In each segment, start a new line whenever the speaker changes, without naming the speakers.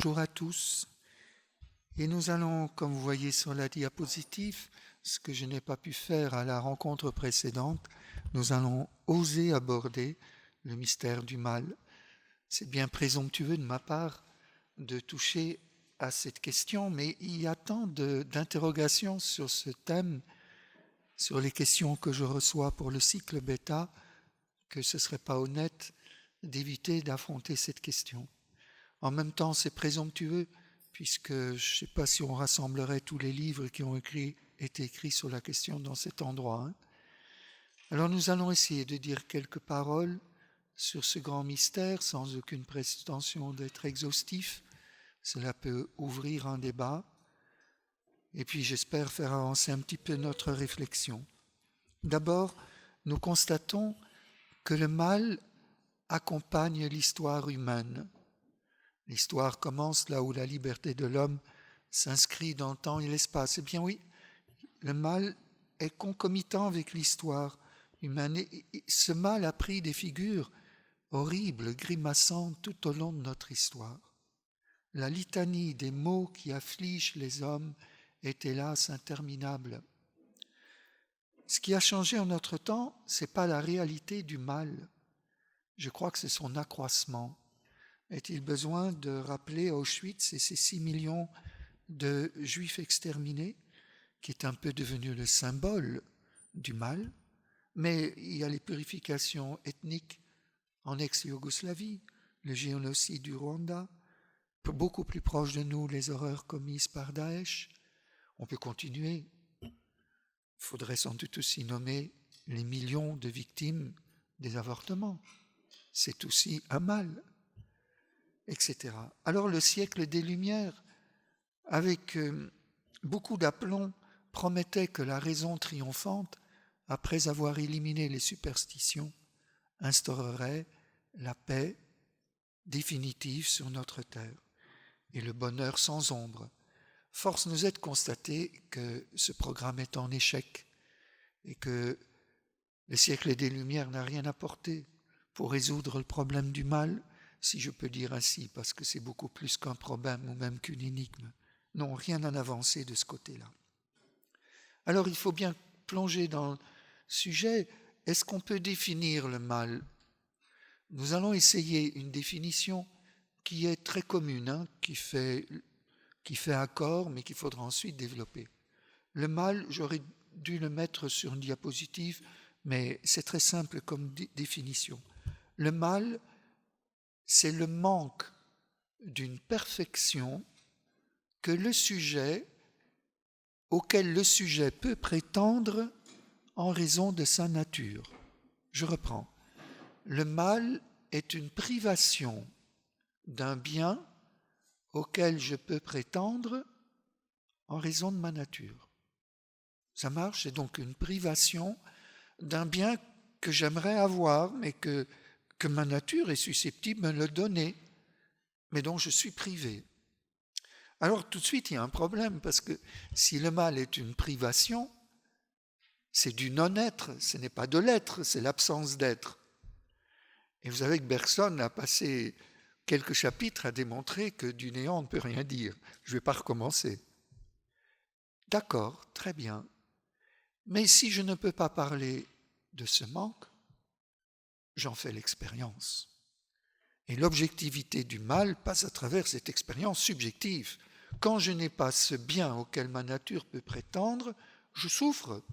Bonjour à tous. Et nous allons, comme vous voyez sur la diapositive, ce que je n'ai pas pu faire à la rencontre précédente, nous allons oser aborder le mystère du mal. C'est bien présomptueux de ma part de toucher à cette question, mais il y a tant d'interrogations sur ce thème, sur les questions que je reçois pour le cycle bêta, que ce ne serait pas honnête d'éviter d'affronter cette question. En même temps, c'est présomptueux, puisque je ne sais pas si on rassemblerait tous les livres qui ont été écrits sur la question dans cet endroit. Alors nous allons essayer de dire quelques paroles sur ce grand mystère, sans aucune prétention d'être exhaustif. Cela peut ouvrir un débat, et puis j'espère faire avancer un petit peu notre réflexion. D'abord, nous constatons que le mal accompagne l'histoire humaine. L'histoire commence là où la liberté de l'homme s'inscrit dans le temps et l'espace. Eh bien oui, le mal est concomitant avec l'histoire humaine. Et ce mal a pris des figures horribles, grimaçantes tout au long de notre histoire. La litanie des maux qui affligent les hommes est hélas interminable. Ce qui a changé en notre temps, ce n'est pas la réalité du mal. Je crois que c'est son accroissement. Est-il besoin de rappeler Auschwitz et ces 6 millions de juifs exterminés, qui est un peu devenu le symbole du mal, mais il y a les purifications ethniques en ex-Yougoslavie, le génocide du Rwanda, beaucoup plus proche de nous, les horreurs commises par Daesh. On peut continuer. Il faudrait sans doute aussi nommer les millions de victimes des avortements. C'est aussi un mal, etc. Alors le siècle des Lumières, avec beaucoup d'aplomb, promettait que la raison triomphante, après avoir éliminé les superstitions, instaurerait la paix définitive sur notre terre et le bonheur sans ombre. Force nous est de constater que ce programme est en échec et que le siècle des Lumières n'a rien apporté pour résoudre le problème du mal, si je peux dire ainsi, parce que c'est beaucoup plus qu'un problème ou même qu'une énigme. Non, rien n'a avancé de ce côté-là. Alors il faut bien plonger dans le sujet. Est-ce qu'on peut définir le mal ? Nous allons essayer une définition qui est très commune, qui fait accord, mais qu'il faudra ensuite développer. Le mal, j'aurais dû le mettre sur une diapositive, mais c'est très simple comme définition. Le mal, c'est le manque d'une perfection auquel le sujet peut prétendre en raison de sa nature. Je reprends. Le mal est une privation d'un bien auquel je peux prétendre en raison de ma nature. Ça marche, c'est donc une privation d'un bien que j'aimerais avoir, mais que ma nature est susceptible de me le donner, mais dont je suis privé. Alors tout de suite, il y a un problème, parce que si le mal est une privation, c'est du non-être, ce n'est pas de l'être, c'est l'absence d'être. Et vous savez que Bergson a passé quelques chapitres à démontrer que du néant on ne peut rien dire. Je ne vais pas recommencer. D'accord, très bien. Mais si je ne peux pas parler de ce manque, j'en fais l'expérience. Et l'objectivité du mal passe à travers cette expérience subjective. Quand je n'ai pas ce bien auquel ma nature peut prétendre, je souffre.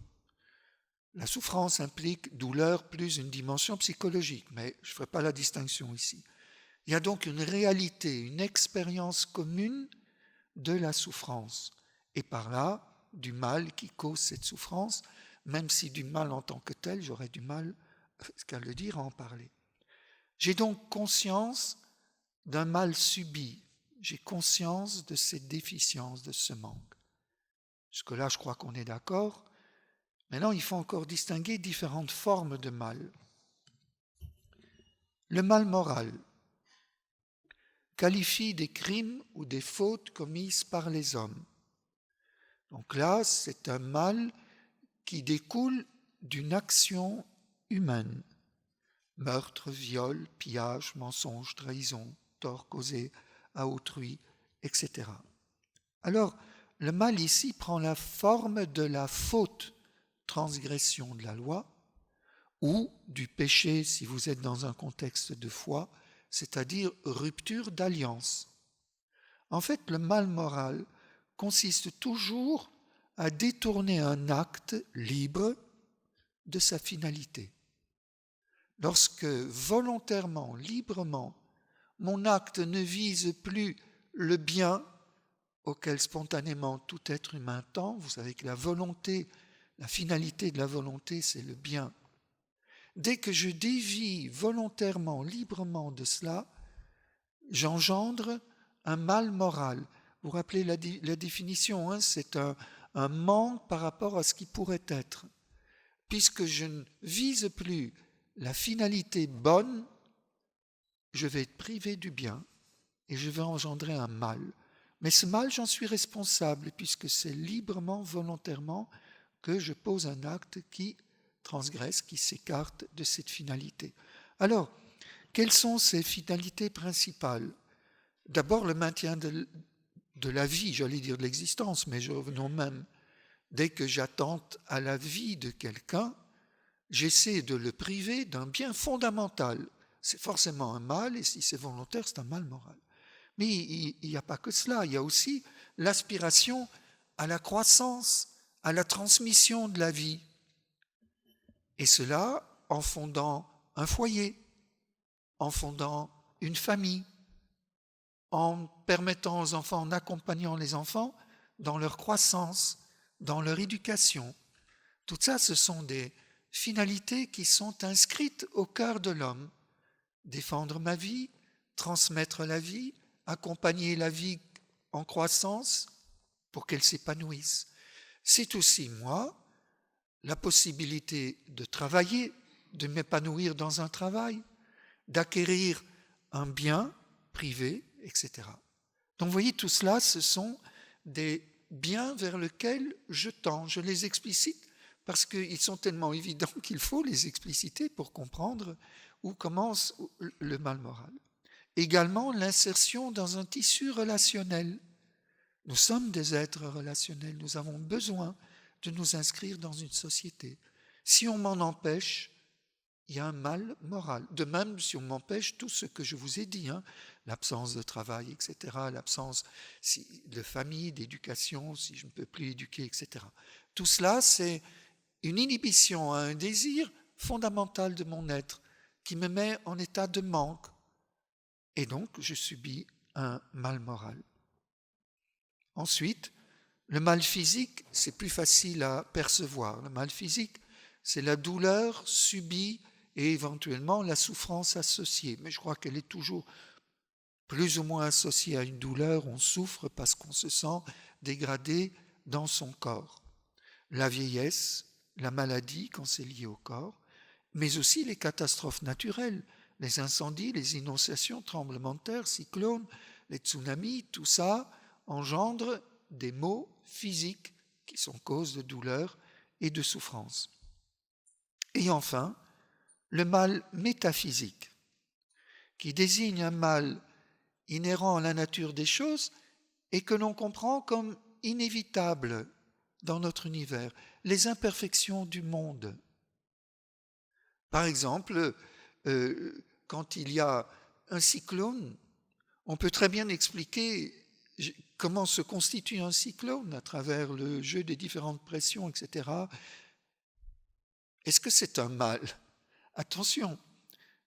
La souffrance implique douleur plus une dimension psychologique, mais je ne ferai pas la distinction ici. Il y a donc une réalité, une expérience commune de la souffrance, et par là, du mal qui cause cette souffrance, même si du mal en tant que tel, j'aurais du mal qu'à le dire, à en parler. J'ai donc conscience d'un mal subi, j'ai conscience de cette déficience, de ce manque. Jusque-là, je crois qu'on est d'accord. Maintenant, il faut encore distinguer différentes formes de mal. Le mal moral qualifie des crimes ou des fautes commises par les hommes. Donc là, c'est un mal qui découle d'une action humaine. Meurtre, viol, pillage, mensonge, trahison, tort causé à autrui, etc. Alors, le mal ici prend la forme de la faute, transgression de la loi, ou du péché si vous êtes dans un contexte de foi, c'est-à-dire rupture d'alliance. En fait, le mal moral consiste toujours à détourner un acte libre de sa finalité. Lorsque volontairement, librement, mon acte ne vise plus le bien auquel spontanément tout être humain tend, vous savez que la volonté, la finalité de la volonté, c'est le bien. Dès que je dévie volontairement, librement de cela, j'engendre un mal moral. Vous vous rappelez la définition, hein, c'est un manque par rapport à ce qui pourrait être. Puisque je ne vise plus la finalité bonne, je vais être privé du bien et je vais engendrer un mal. Mais ce mal, j'en suis responsable puisque c'est librement, volontairement que je pose un acte qui transgresse, qui s'écarte de cette finalité. Alors, quelles sont ces finalités principales ? D'abord, le maintien de la vie, j'allais dire de l'existence, mais revenons même. Dès que j'attente à la vie de quelqu'un, j'essaie de le priver d'un bien fondamental. C'est forcément un mal, et si c'est volontaire, c'est un mal moral. Mais il n'y a pas que cela, il y a aussi l'aspiration à la croissance, à la transmission de la vie. Et cela en fondant un foyer, en fondant une famille, en permettant aux enfants, en accompagnant les enfants dans leur croissance, dans leur éducation. Tout ça, ce sont des finalités qui sont inscrites au cœur de l'homme. Défendre ma vie, transmettre la vie, accompagner la vie en croissance pour qu'elle s'épanouisse. C'est aussi, moi, la possibilité de travailler, de m'épanouir dans un travail, d'acquérir un bien privé, etc. Donc vous voyez, tout cela, ce sont des biens vers lesquels je tends. Je les explicite parce qu'ils sont tellement évidents qu'il faut les expliciter pour comprendre où commence le mal moral. Également, l'insertion dans un tissu relationnel. Nous sommes des êtres relationnels, nous avons besoin de nous inscrire dans une société. Si on m'en empêche, il y a un mal moral. De même, si on m'empêche tout ce que je vous ai dit, hein, l'absence de travail, etc., l'absence de famille, d'éducation, si je ne peux plus éduquer, etc. Tout cela, c'est une inhibition à un désir fondamental de mon être qui me met en état de manque. Et donc, je subis un mal moral. Ensuite, le mal physique, c'est plus facile à percevoir. Le mal physique, c'est la douleur subie et éventuellement la souffrance associée. Mais je crois qu'elle est toujours plus ou moins associée à une douleur. On souffre parce qu'on se sent dégradé dans son corps. La vieillesse, la maladie quand c'est lié au corps, mais aussi les catastrophes naturelles, les incendies, les inondations, tremblements de terre, cyclones, les tsunamis, tout ça engendre des maux physiques qui sont cause de douleur et de souffrance. Et enfin, le mal métaphysique, qui désigne un mal inhérent à la nature des choses et que l'on comprend comme inévitable dans notre univers, les imperfections du monde. Par exemple, quand il y a un cyclone, on peut très bien expliquer comment se constitue un cyclone à travers le jeu des différentes pressions, etc. Est-ce que c'est un mal ? Attention,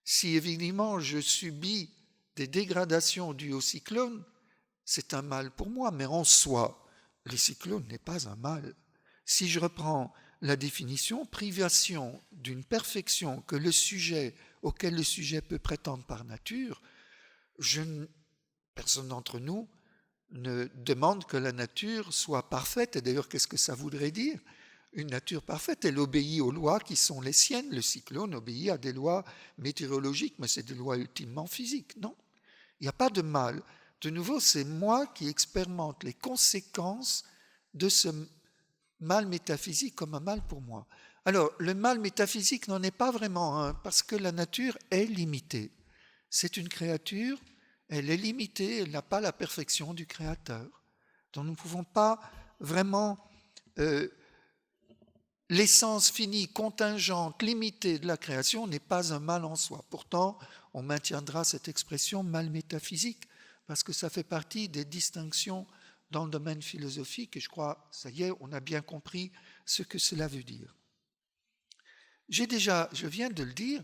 si évidemment je subis des dégradations dues au cyclone, c'est un mal pour moi, mais en soi, le cyclone n'est pas un mal. Si je reprends la définition, privation d'une perfection auquel le sujet peut prétendre par nature, personne d'entre nous ne demande que la nature soit parfaite. Et d'ailleurs, qu'est-ce que ça voudrait dire ? Une nature parfaite, elle obéit aux lois qui sont les siennes. Le cyclone obéit à des lois météorologiques, mais c'est des lois ultimement physiques. Non, il n'y a pas de mal. De nouveau, c'est moi qui expérimente les conséquences de ce mal métaphysique comme un mal pour moi. Alors, le mal métaphysique n'en est pas vraiment un, parce que la nature est limitée. C'est une créature elle est limitée, elle n'a pas la perfection du Créateur. Donc nous ne pouvons pas vraiment... l'essence finie, contingente, limitée de la création n'est pas un mal en soi. Pourtant, on maintiendra cette expression mal métaphysique parce que ça fait partie des distinctions dans le domaine philosophique et je crois, ça y est, on a bien compris ce que cela veut dire. Je viens de le dire,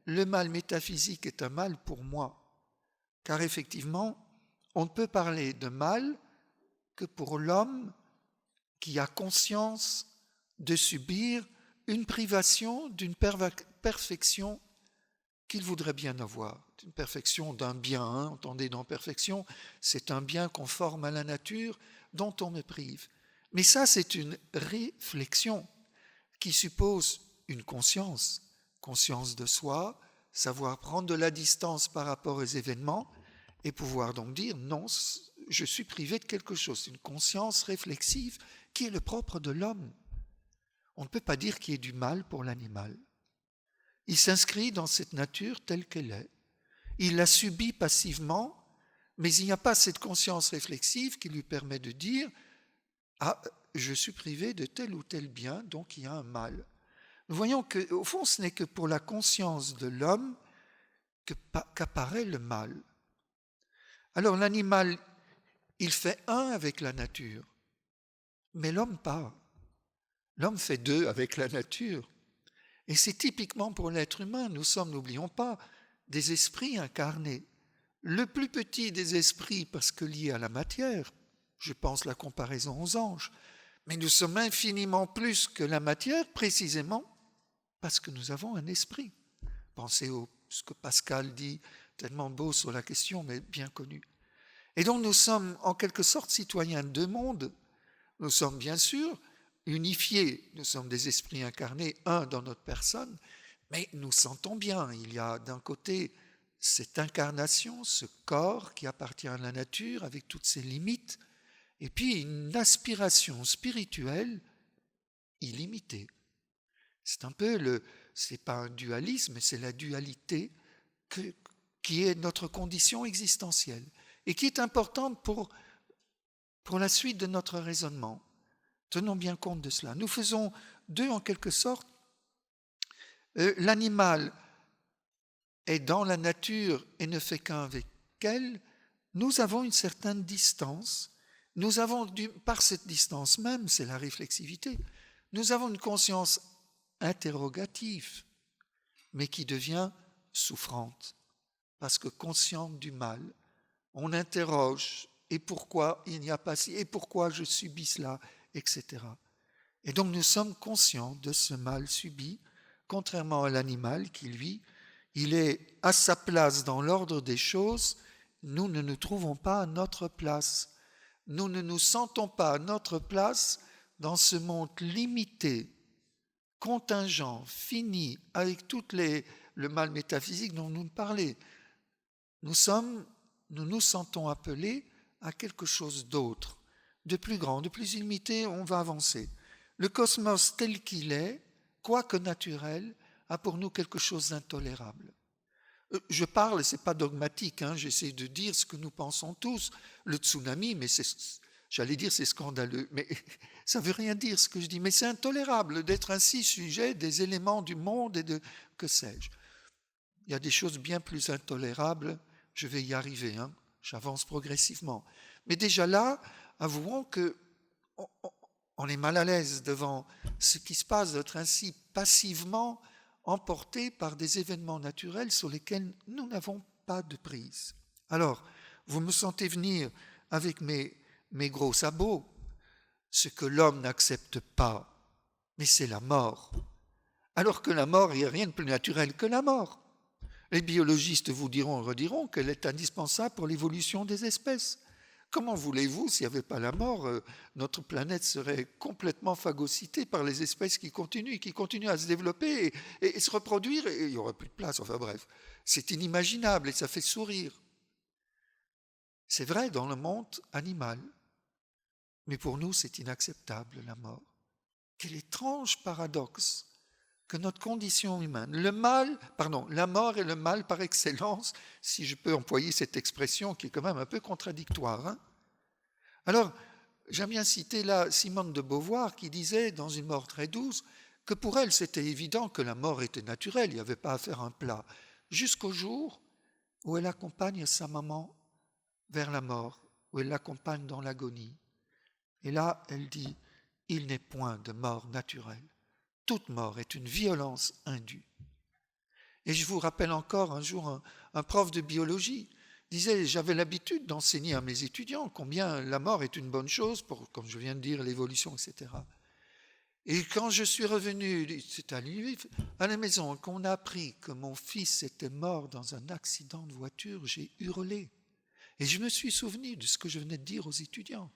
le mal métaphysique est un mal pour moi, car effectivement, on ne peut parler de mal que pour l'homme qui a conscience de subir une privation d'une perfection qu'il voudrait bien avoir, d'une perfection d'un bien. Entendez, dans perfection, c'est un bien conforme à la nature dont on me prive. Mais ça, c'est une réflexion qui suppose une conscience de soi, savoir prendre de la distance par rapport aux événements et pouvoir donc dire non, je suis privé de quelque chose. C'est une conscience réflexive qui est le propre de l'homme. On ne peut pas dire qu'il y ait du mal pour l'animal. Il s'inscrit dans cette nature telle qu'elle est. Il la subit passivement, mais il n'y a pas cette conscience réflexive qui lui permet de dire « Ah, je suis privé de tel ou tel bien, donc il y a un mal ». Nous voyons qu'au fond, ce n'est que pour la conscience de l'homme qu'apparaît le mal. Alors l'animal, il fait un avec la nature, mais l'homme pas. L'homme fait deux avec la nature. Et c'est typiquement pour l'être humain. Nous sommes, n'oublions pas, des esprits incarnés. Le plus petit des esprits parce que lié à la matière, je pense la comparaison aux anges, mais nous sommes infiniment plus que la matière précisément parce que nous avons un esprit. Pensez à ce que Pascal dit, tellement beau sur la question, mais bien connu. Et donc nous sommes en quelque sorte citoyens de deux mondes. Nous sommes bien sûr unifiés, nous sommes des esprits incarnés, un dans notre personne, mais nous sentons bien, il y a d'un côté cette incarnation, ce corps qui appartient à la nature avec toutes ses limites, et puis une aspiration spirituelle illimitée. C'est un peu c'est pas un dualisme, mais c'est la dualité qui est notre condition existentielle et qui est importante pour la suite de notre raisonnement. Tenons bien compte de cela. Nous faisons d'eux en quelque sorte. L'animal est dans la nature et ne fait qu'un avec elle. Nous avons une certaine distance. Nous avons, par cette distance même, c'est la réflexivité, nous avons une conscience interrogative, mais qui devient souffrante, parce que consciente du mal, on interroge, et pourquoi il n'y a pas si, et pourquoi je subis cela, etc. Et donc nous sommes conscients de ce mal subi, contrairement à l'animal qui, lui, il est à sa place dans l'ordre des choses, nous ne nous trouvons pas à notre place. Nous ne nous sentons pas à notre place dans ce monde limité, contingent, fini, avec tout le mal métaphysique dont nous parlons. Nous nous sentons appelés à quelque chose d'autre, de plus grand, de plus illimité, on va avancer. Le cosmos tel qu'il est, quoique naturel, a pour nous quelque chose d'intolérable. Je parle, ce n'est pas dogmatique, j'essaie de dire ce que nous pensons tous. Le tsunami, mais j'allais dire c'est scandaleux, mais ça ne veut rien dire ce que je dis. Mais c'est intolérable d'être ainsi sujet des éléments du monde et de que sais-je. Il y a des choses bien plus intolérables, je vais y arriver, j'avance progressivement. Mais déjà là, avouons qu'on est mal à l'aise devant ce qui se passe, d'être ainsi passivement emporté par des événements naturels sur lesquels nous n'avons pas de prise. Alors, vous me sentez venir avec mes gros sabots. Ce que l'homme n'accepte pas, mais c'est la mort. Alors que la mort, il n'y a rien de plus naturel que la mort. Les biologistes vous diront et rediront qu'elle est indispensable pour l'évolution des espèces. Comment voulez-vous, s'il n'y avait pas la mort, notre planète serait complètement phagocytée par les espèces qui continuent à se développer et se reproduire, et il n'y aurait plus de place. Enfin bref, c'est inimaginable et ça fait sourire. C'est vrai dans le monde animal, mais pour nous, c'est inacceptable, la mort. Quel étrange paradoxe que notre condition humaine, la mort est le mal par excellence, si je peux employer cette expression qui est quand même un peu contradictoire. Hein. Alors, j'aime bien citer là Simone de Beauvoir qui disait dans Une mort très douce que pour elle c'était évident que la mort était naturelle, il n'y avait pas à faire un plat, jusqu'au jour où elle accompagne sa maman vers la mort, où elle l'accompagne dans l'agonie. Et là, elle dit, il n'est point de mort naturelle. Toute mort est une violence indue. Et je vous rappelle encore un jour un prof de biologie disait, j'avais l'habitude d'enseigner à mes étudiants combien la mort est une bonne chose pour, comme je viens de dire, l'évolution, etc. Et quand je suis revenu, c'est à la maison, qu'on a appris que mon fils était mort dans un accident de voiture, j'ai hurlé. Et je me suis souvenu de ce que je venais de dire aux étudiants.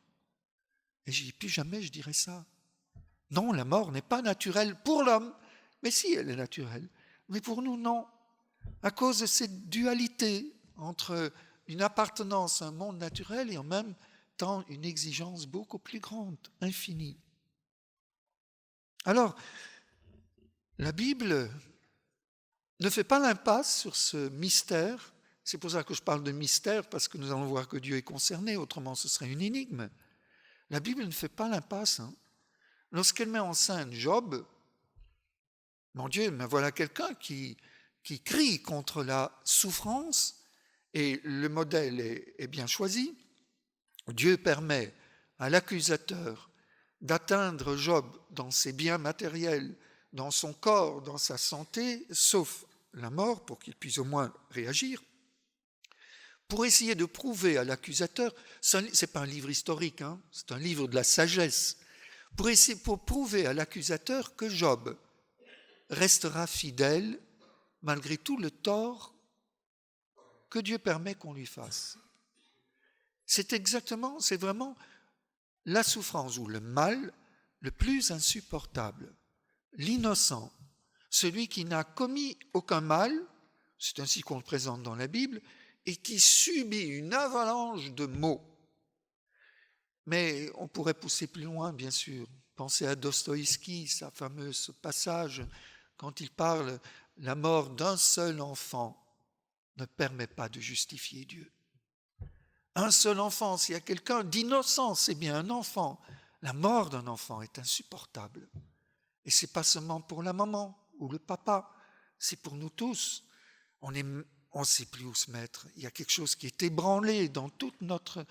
Et j'ai dit, plus jamais je dirai ça. Non, la mort n'est pas naturelle pour l'homme. Mais si, elle est naturelle. Mais pour nous, non. À cause de cette dualité entre une appartenance à un monde naturel et en même temps une exigence beaucoup plus grande, infinie. Alors, la Bible ne fait pas l'impasse sur ce mystère. C'est pour ça que je parle de mystère, parce que nous allons voir que Dieu est concerné, autrement ce serait une énigme. La Bible ne fait pas l'impasse. Hein. Lorsqu'elle met en scène Job, mon Dieu, mais voilà quelqu'un qui crie contre la souffrance, et le modèle est bien choisi. Dieu permet à l'accusateur d'atteindre Job dans ses biens matériels, dans son corps, dans sa santé, sauf la mort, pour qu'il puisse au moins réagir, pour essayer de prouver à l'accusateur, ce n'est pas un livre historique, hein, c'est un livre de la sagesse, pour prouver à l'accusateur que Job restera fidèle malgré tout le tort que Dieu permet qu'on lui fasse. C'est vraiment la souffrance ou le mal le plus insupportable. L'innocent, celui qui n'a commis aucun mal, c'est ainsi qu'on le présente dans la Bible, et qui subit une avalanche de maux. Mais on pourrait pousser plus loin, bien sûr. Pensez à Dostoïevski, sa fameuse passage, quand il parle « La mort d'un seul enfant ne permet pas de justifier Dieu ». Un seul enfant, s'il y a quelqu'un d'innocent, c'est bien un enfant. La mort d'un enfant est insupportable. Et ce n'est pas seulement pour la maman ou le papa, c'est pour nous tous. On ne sait plus où se mettre. Il y a quelque chose qui est ébranlé dans toute notre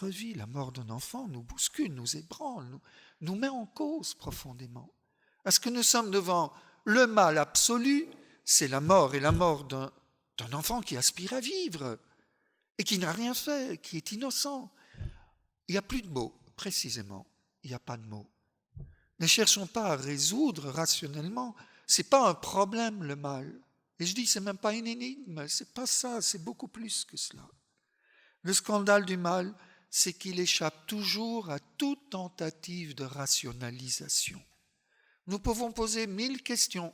vie. La mort d'un enfant nous bouscule, nous ébranle, nous met en cause profondément. Est-ce que nous sommes devant le mal absolu, c'est la mort, et la mort d'un enfant qui aspire à vivre et qui n'a rien fait, qui est innocent. Il n'y a plus de mots, précisément. Il n'y a pas de mots. Ne cherchons pas à résoudre rationnellement. Ce n'est pas un problème, le mal. Et je dis, ce n'est même pas une énigme, ce n'est pas ça, c'est beaucoup plus que cela. Le scandale du mal, c'est qu'il échappe toujours à toute tentative de rationalisation. Nous pouvons poser 1000 questions,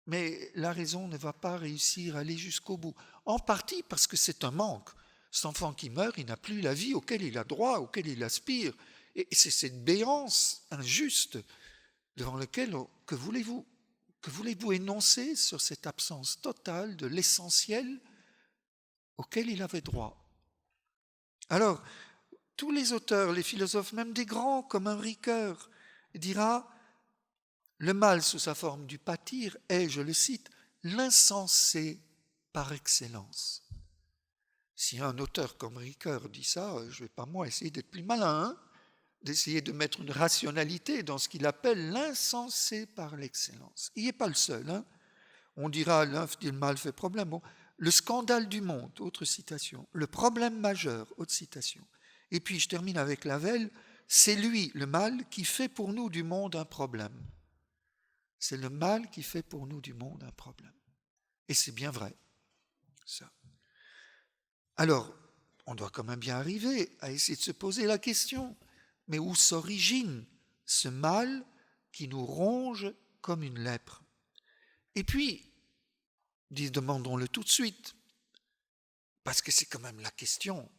mais la raison ne va pas réussir à aller jusqu'au bout. En partie parce que c'est un manque. Cet enfant qui meurt, il n'a plus la vie auquel il a droit, auquel il aspire. Et c'est cette béance injuste devant laquelle, que voulez-vous énoncer sur cette absence totale de l'essentiel auquel il avait droit? Alors, tous les auteurs, les philosophes, même des grands comme un Ricoeur, dira le mal sous sa forme du pâtir est, je le cite, l'insensé par excellence. Si un auteur comme Ricoeur dit ça, je ne vais pas moi essayer d'être plus malin, hein, d'essayer de mettre une rationalité dans ce qu'il appelle l'insensé par l'excellence. Il n'est pas le seul. Hein. On dira le mal fait problème. Bon, le scandale du monde, autre citation. Le problème majeur, autre citation. Et puis je termine avec Lavelle, c'est lui, le mal, qui fait pour nous du monde un problème. C'est le mal qui fait pour nous du monde un problème. Et c'est bien vrai, ça. Alors, on doit quand même bien arriver à essayer de se poser la question, mais où s'origine ce mal qui nous ronge comme une lèpre? Et puis, demandons-le tout de suite, parce que c'est quand même la question,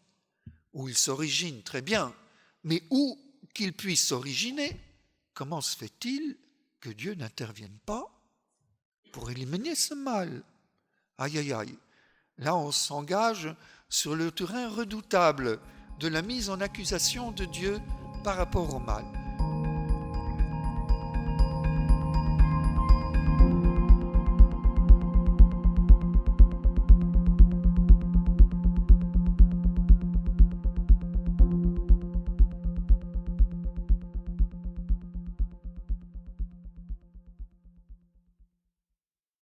où il s'origine, très bien, mais où qu'il puisse s'originer, comment se fait-il que Dieu n'intervienne pas pour éliminer ce mal. Aïe, aïe, aïe. Là, on s'engage sur le terrain redoutable de la mise en accusation de Dieu par rapport au mal.